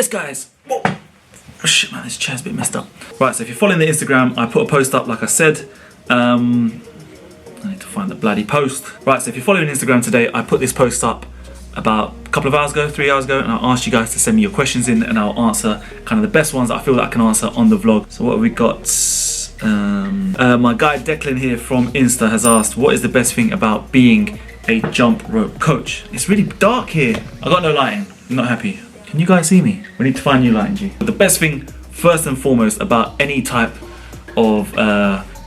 Yes, guys. Whoa. Oh shit, man, this chair's a bit messed up. Right, so if you're following the Instagram, I put a post up, like I said. I need to find the bloody post. Right, so if you're following Instagram today, I put this post up about a couple of hours ago, 3 hours ago, and I asked you guys to send me your questions in, and I'll answer kind of the best ones that I feel that I can answer on the vlog. So what have we got? My guy Declan here from Insta has asked, what is the best thing about being a jump rope coach? It's really dark here. I got no lighting. I'm not happy. Can you guys see me? We need to find new lighting, G. But the best thing, first and foremost, about any type of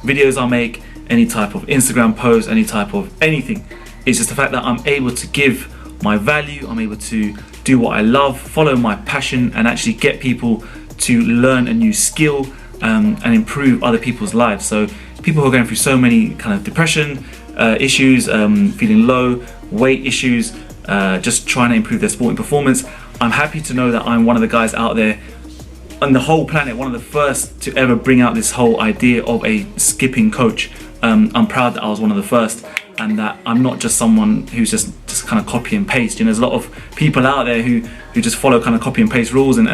videos I make, any type of Instagram post, any type of anything, is just the fact that I'm able to give my value, I'm able to do what I love, follow my passion, and actually get people to learn a new skill and improve other people's lives. So people who are going through so many kind of depression issues, feeling low, weight issues, just trying to improve their sporting performance, I'm happy to know that I'm one of the guys out there on the whole planet, one of the first to ever bring out this whole idea of a skipping coach. I'm proud that I was one of the first, and that I'm not just someone who's just kind of copy and paste. You know, there's a lot of people out there who just follow kind of copy and paste rules, and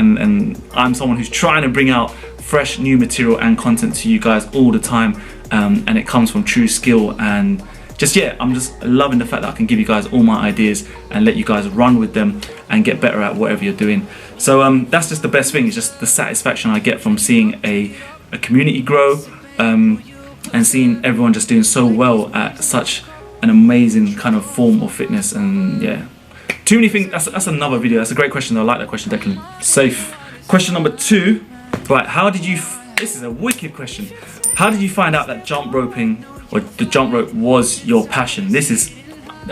I'm someone who's trying to bring out fresh new material and content to you guys all the time, and it comes from true skill. And just, yeah, I'm just loving the fact that I can give you guys all my ideas and let you guys run with them and get better at whatever you're doing. So that's just the best thing. It's just the satisfaction I get from seeing a community grow, and seeing everyone just doing so well at such an amazing kind of form of fitness. And yeah, too many things. That's another video. That's a great question. I like that question, Declan. Safe. Question number 2. Right, how did you? This is a wicked question. How did you find out that jump roping or the jump rope was your passion? This is,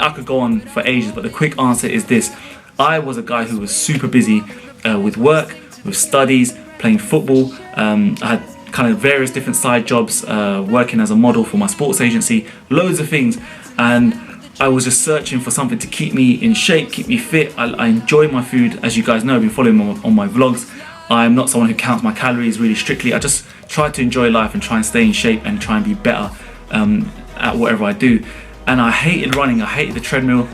I could go on for ages, but the quick answer is this. I was a guy who was super busy with work, with studies, playing football. I had kind of various different side jobs, working as a model for my sports agency, loads of things, and I was just searching for something to keep me in shape, keep me fit. I enjoy my food, as you guys know, I've been following me on my vlogs. I'm not someone who counts my calories really strictly. I just try to enjoy life and try and stay in shape and try and be better at whatever I do. And I hated running, I hated the treadmill,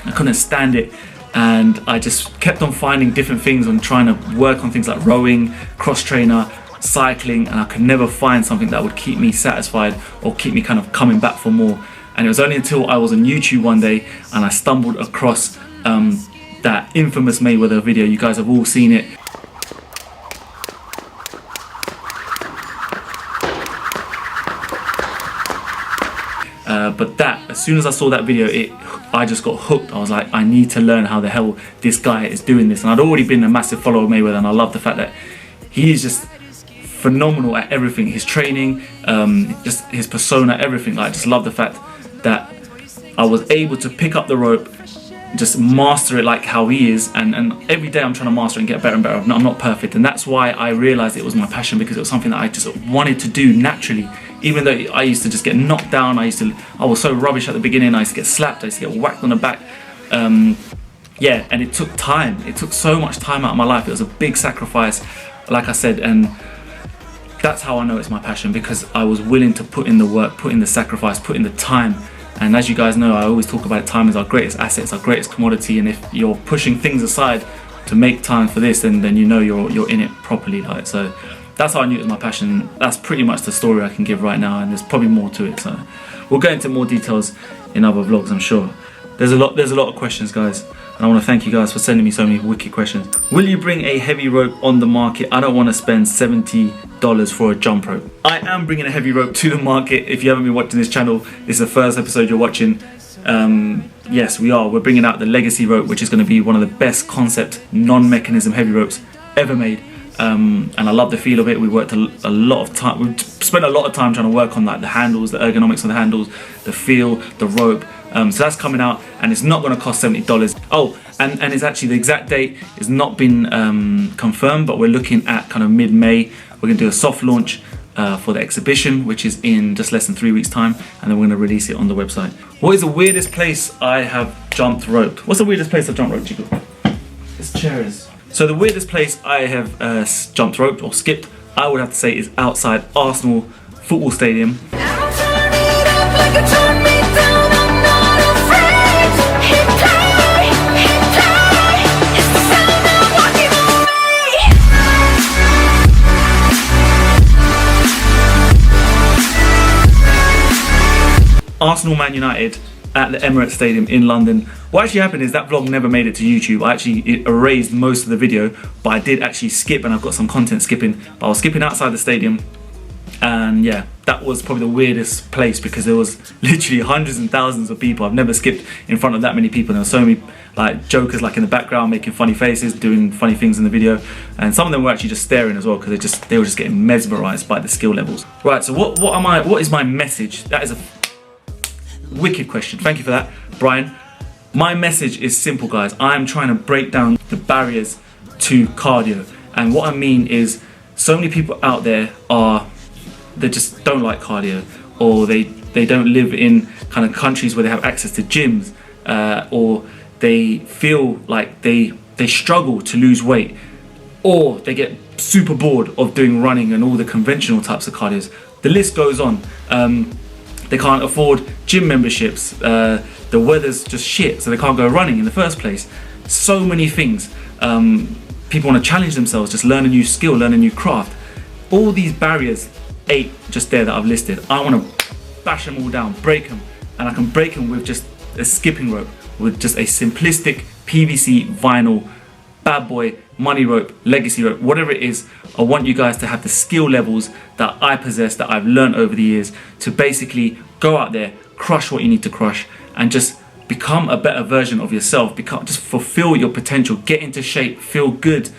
I couldn't stand it. And I just kept on finding different things and trying to work on things like rowing, cross trainer, cycling, and I could never find something that would keep me satisfied or keep me kind of coming back for more. And it was only until I was on YouTube one day and I stumbled across that infamous Mayweather video. You guys have all seen it. But as soon as I saw that video, I just got hooked. I was like, I need to learn how the hell this guy is doing this. And I'd already been a massive follower of Mayweather, and I love the fact that he is just phenomenal at everything. His training, just his persona, everything. I just love the fact that I was able to pick up the rope, just master it like how he is, and every day I'm trying to master it and get better and better. I'm not perfect, and that's why I realized it was my passion, because it was something that I just wanted to do naturally. Even though I used to just get knocked down, I was so rubbish at the beginning, I used to get slapped, I used to get whacked on the back. Yeah, and it took time. It took so much time out of my life. It was a big sacrifice, like I said, and that's how I know it's my passion, because I was willing to put in the work, put in the sacrifice, put in the time. And as you guys know, I always talk about time as our greatest asset, it's our greatest commodity. And if you're pushing things aside to make time for this, then you know you're in it properly. Like, so that's how I knew it was my passion. That's pretty much the story I can give right now, and there's probably more to it. So we'll go into more details in other vlogs, I'm sure. There's a lot of questions, guys, and I want to thank you guys for sending me so many wicked questions. Will you bring a heavy rope on the market? I don't want to spend $70 for a jump rope. I am bringing a heavy rope to the market. If you haven't been watching this channel, this is the first episode you're watching. Yes, we are. We're bringing out the Legacy rope, which is going to be one of the best concept non-mechanism heavy ropes ever made. And I love the feel of it. We worked a lot of time. We spent a lot of time trying to work on like the handles, the ergonomics of the handles, the feel, the rope. So that's coming out, and it's not going to cost $70. Oh, and it's actually, the exact date has not been confirmed, but we're looking at kind of mid-May. We're going to do a soft launch for the exhibition, which is in just less than 3 weeks' time, and then we're going to release it on the website. What is the weirdest place I have jumped rope? What's the weirdest place I've jumped rope, Chico? This chair is. So the weirdest place I have jumped rope or skipped, I would have to say, is outside Arsenal football stadium. Arsenal Man United at the Emirates Stadium in London. What actually happened is that vlog never made it to YouTube. It erased most of the video, but I did actually skip, and I've got some content skipping. But I was skipping outside the stadium, and yeah, that was probably the weirdest place because there was literally hundreds and thousands of people. I've never skipped in front of that many people. There were so many like jokers like in the background making funny faces, doing funny things in the video, and some of them were actually just staring as well because they were just getting mesmerized by the skill levels. Right, so what is my message? That is a wicked question. Thank you for that, Brian. My message is simple, guys. I'm trying to break down the barriers to cardio, and what I mean is so many people out there they just don't like cardio, or they don't live in kind of countries where they have access to gyms, or they feel like they struggle to lose weight, or they get super bored of doing running and all the conventional types of cardios. The list goes on. They can't afford gym memberships, the weather's just shit, so they can't go running in the first place. So many things. People want to challenge themselves, just learn a new skill, learn a new craft. All these barriers, 8 just there that I've listed, I want to bash them all down, break them, and I can break them with just a skipping rope, with just a simplistic PVC vinyl bad boy money rope, legacy rope, whatever it is. I want you guys to have the skill levels that I possess, that I've learned over the years, to basically go out there, crush what you need to crush, and just become a better version of yourself. Just fulfill your potential, get into shape, feel good,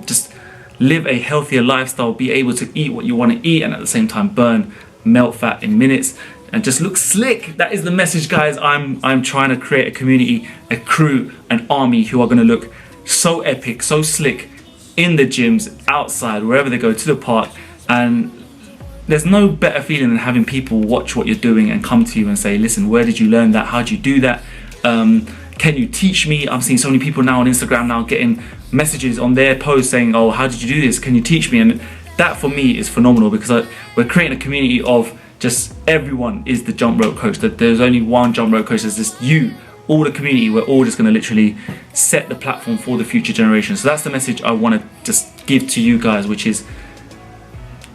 just live a healthier lifestyle, be able to eat what you want to eat, and at the same time burn melt fat in minutes, and just look slick. That is the message, guys. I'm trying to create a community, a crew, an army who are going to look so epic, so slick in the gyms, outside, wherever they go, to the park. And there's no better feeling than having people watch what you're doing and come to you and say, listen, where did you learn that? How did you do that? Can you teach me? I've seen so many people now on Instagram now getting messages on their posts saying, oh, how did you do this? Can you teach me? And that for me is phenomenal, because we're creating a community of just everyone is the jump rope coach. That there's only one jump rope coach. There's just you, all the community. We're all just going to literally set the platform for the future generation. So that's the message I want to just give to you guys, which is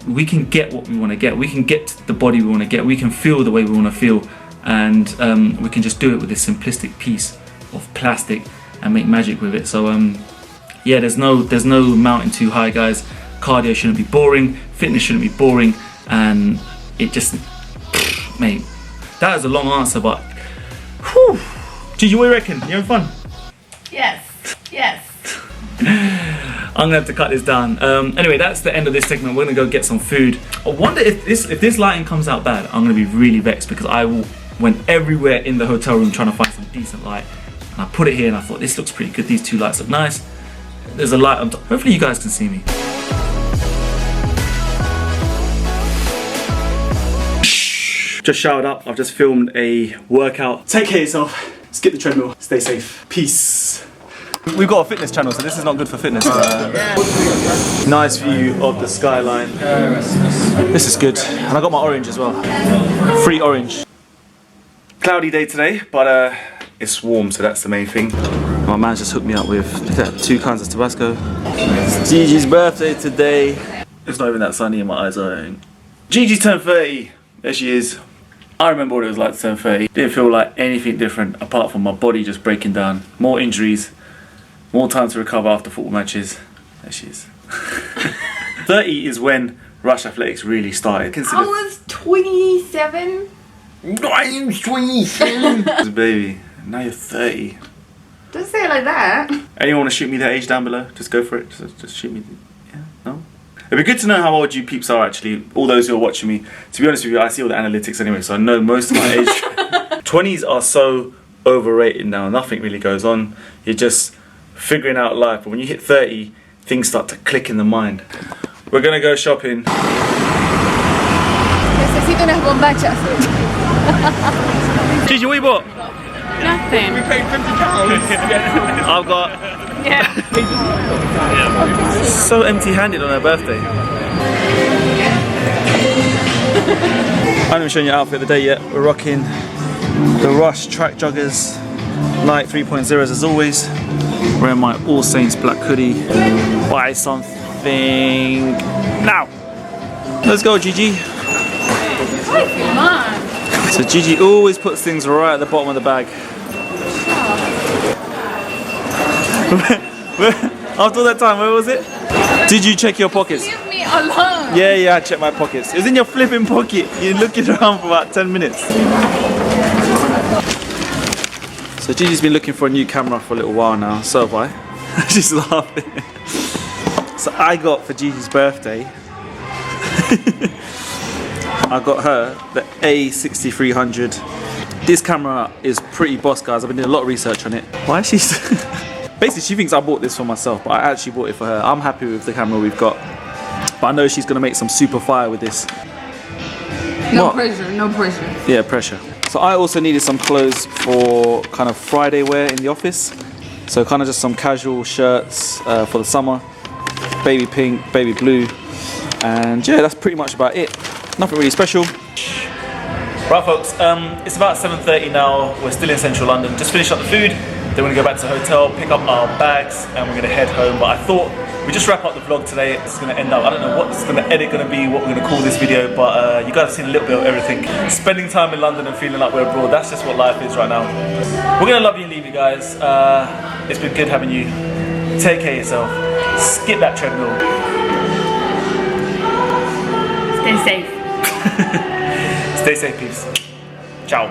we can get what we want to get. We can get the body we want to get. We can feel the way we want to feel, and we can just do it with this simplistic piece of plastic and make magic with it. So yeah, there's no mountain too high, guys. Cardio shouldn't be boring, fitness shouldn't be boring, and it just, mate, that is a long answer, but whew. Gigi, what do you reckon? You having fun? Yes. I'm gonna have to cut this down. Anyway, that's the end of this segment. We're gonna go get some food. I wonder if this lighting comes out bad, I'm gonna be really vexed, because I went everywhere in the hotel room trying to find some decent light, and I put it here and I thought this looks pretty good. These two lights look nice. There's a light on top. Hopefully you guys can see me. Just showered up. I've just filmed a workout. Take care of yourself. Skip the treadmill. Stay safe. Peace. We've got a fitness channel, so this is not good for fitness. Nice view of the skyline. This is good. And I got my orange as well. Free orange. Cloudy day today, but it's warm, so that's the main thing. My man's just hooked me up with 2 cans of Tabasco. It's Gigi's birthday today. It's not even that sunny and my eyes are hurting. Gigi turned 30. There she is. I remember what it was like to turn 30. Didn't feel like anything different apart from my body just breaking down. More injuries, more time to recover after football matches. There she is. 30 is when Rush Athletics really started. I was 27. I'm 27. Baby, now you're 30. Don't say it like that. Anyone want to shoot me their age down below? Just go for it. Just shoot me. Yeah, no? It'd be good to know how old you peeps are, actually, all those who are watching me. To be honest with you, I see all the analytics anyway, so I know most of my age. 20s are so overrated now. Nothing really goes on. You're just figuring out life. But when you hit 30, things start to click in the mind. We're going to go shopping. Necesito unas bombachas. Gigi, what you bought? Nothing. We paid £50. I've got... Yeah. So empty-handed on her birthday. I haven't even shown you our outfit of the day yet. We're rocking the Rush track joggers, Light 3.0s as always. Wearing my All Saints black hoodie. Buy something now. Let's go, Gigi. Come on. So Gigi always puts things right at the bottom of the bag. After all that time, where was it? Did you check your pockets? Leave me alone. Yeah, I checked my pockets. It was in your flipping pocket. You're looking around for about 10 minutes. So Gigi's been looking for a new camera for a little while now, so have I. She's laughing. So I got for Gigi's birthday, I got her the A6300. This camera is pretty boss, guys. I've been doing a lot of research on it. Why is she... Basically, she thinks I bought this for myself, but I actually bought it for her. I'm happy with the camera we've got. But I know she's going to make some super fire with this. No What? pressure, no pressure. Yeah, pressure. So I also needed some clothes for kind of Friday wear in the office. So kind of just some casual shirts for the summer. Baby pink, baby blue. And yeah, that's pretty much about it. Nothing really special. Right folks, it's about 7:30 now. We're still in central London. Just finished up the food. Then we're going to go back to the hotel, pick up our bags, and we're going to head home. But I thought we just wrap up the vlog today. It's going to end up, I don't know what this is going to edit going to be, what we're going to call this video, but you guys have seen a little bit of everything. Spending time in London and feeling like we're abroad, that's just what life is right now. We're going to love you and leave you guys. It's been good having you. Take care of yourself. Skip that treadmill. Stay safe. Stay safe, peeps. Ciao.